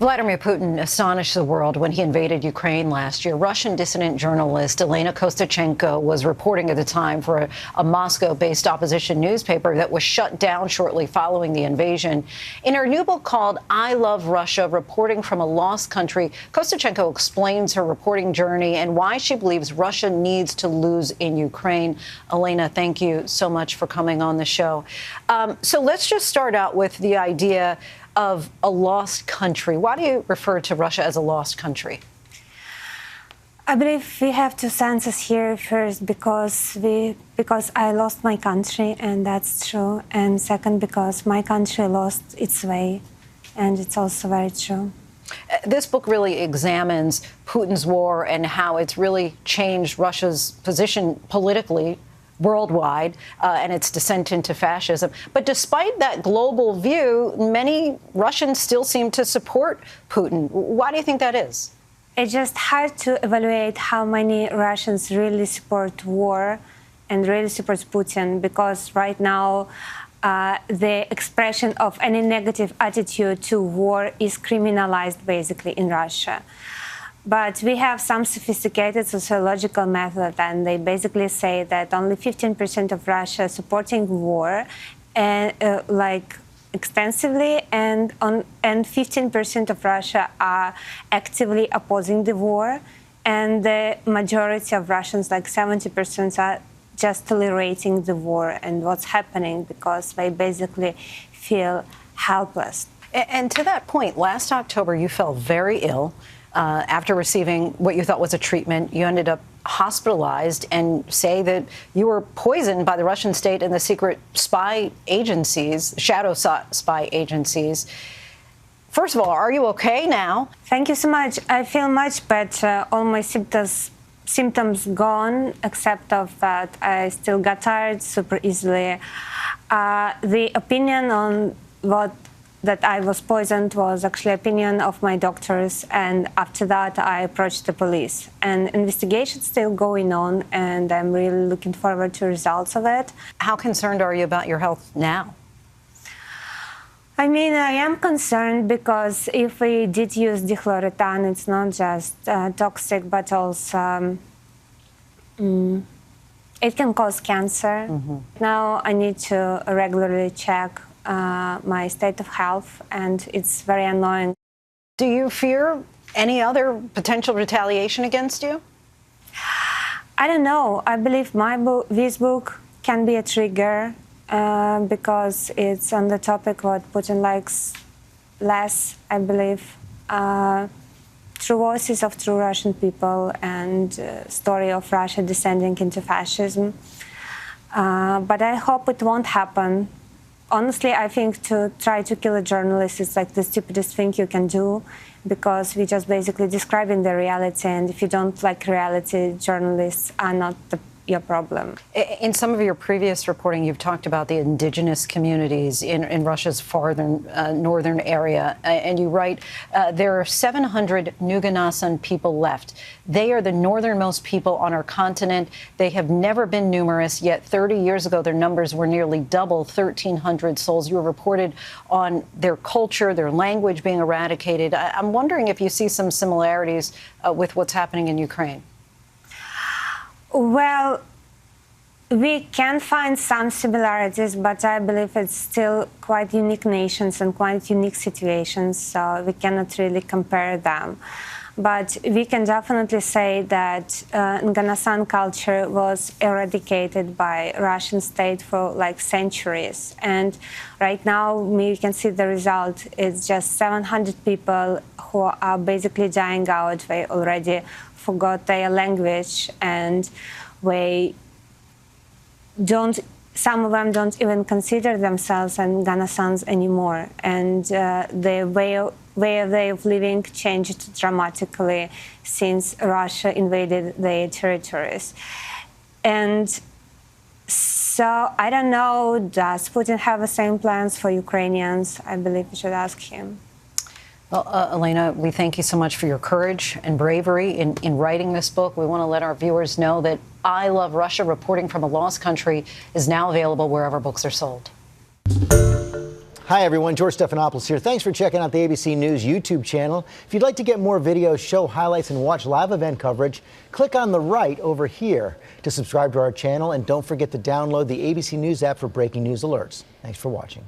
Vladimir Putin astonished the world when he invaded Ukraine last year. Russian dissident journalist Elena Kostyuchenko was reporting at the time for a Moscow-based opposition newspaper that was shut down shortly following the invasion. In her new book called I Love Russia, Reporting from a Lost Country, Kostyuchenko explains her reporting journey and why she believes Russia needs to lose in Ukraine. Elena, thank you so much for coming on the show. So let's just start out with the idea of a lost country. Why do you refer to Russia as a lost country? I believe we have two senses here. First, because I lost my country, and that's true. And second, because my country lost its way, and it's also very true. This book really examines Putin's war and how it's really changed Russia's position politically worldwide and its descent into fascism. But despite that global view, many Russians still seem to support Putin. Why do you think that is? It's just hard to evaluate how many Russians really support war and really support Putin, because right now the expression of any negative attitude to war is criminalized basically in Russia. But we have some sophisticated sociological method, and they basically say that only 15% of Russia supporting war, and like extensively, and 15% of Russia are actively opposing the war, and the majority of Russians, like 70%, are just tolerating the war and what's happening because they basically feel helpless. And to that point, last October you fell very ill. After receiving what you thought was a treatment, you ended up hospitalized and say that you were poisoned by the Russian state and the secret spy agencies, shadow spy agencies. First of all, are you okay now? Thank you so much. I feel much better. All my symptoms gone, except of that I still got tired super easily. The opinion on that I was poisoned was actually opinion of my doctors, and after that I approached the police. And investigation's still going on, and I'm really looking forward to results of it. How concerned are you about your health now? I mean, I am concerned because if we did use dichloroethan, it's not just toxic, but also it can cause cancer. Mm-hmm. Now I need to regularly check my state of health, and it's very annoying. Do you fear any other potential retaliation against you? I don't know. I believe this book can be a trigger because it's on the topic what Putin likes less, I believe. True voices of true Russian people and story of Russia descending into fascism. But I hope it won't happen. Honestly, I think to try to kill a journalist is like the stupidest thing you can do, because we're just basically describing the reality, and if you don't like reality, journalists are not your problem. In some of your previous reporting, you've talked about the indigenous communities in Russia's northern area, and you write, there are 700 Nganasan people left. They are the northernmost people on our continent. They have never been numerous, yet 30 years ago their numbers were nearly double, 1,300 souls. You reported on their culture, their language being eradicated. I'm wondering if you see some similarities with what's happening in Ukraine. Well, we can find some similarities, but I believe it's still quite unique nations and quite unique situations, so we cannot really compare them. But we can definitely say that Nganasan culture was eradicated by Russian state for like centuries. And right now we can see the result. It's just 700 people who are basically dying out. They already forgot their language, and some of them don't even consider themselves Nganasans anymore. And the way of living changed dramatically since Russia invaded their territories. And so I don't know, does Putin have the same plans for Ukrainians? I believe we should ask him. Well, Elena, we thank you so much for your courage and bravery in writing this book. We want to let our viewers know that I Love Russia, Reporting from a Lost Country is now available wherever books are sold. Hi, everyone. George Stephanopoulos here. Thanks for checking out the ABC News YouTube channel. If you'd like to get more videos, show highlights, and watch live event coverage, click on the right over here to subscribe to our channel. And don't forget to download the ABC News app for breaking news alerts. Thanks for watching.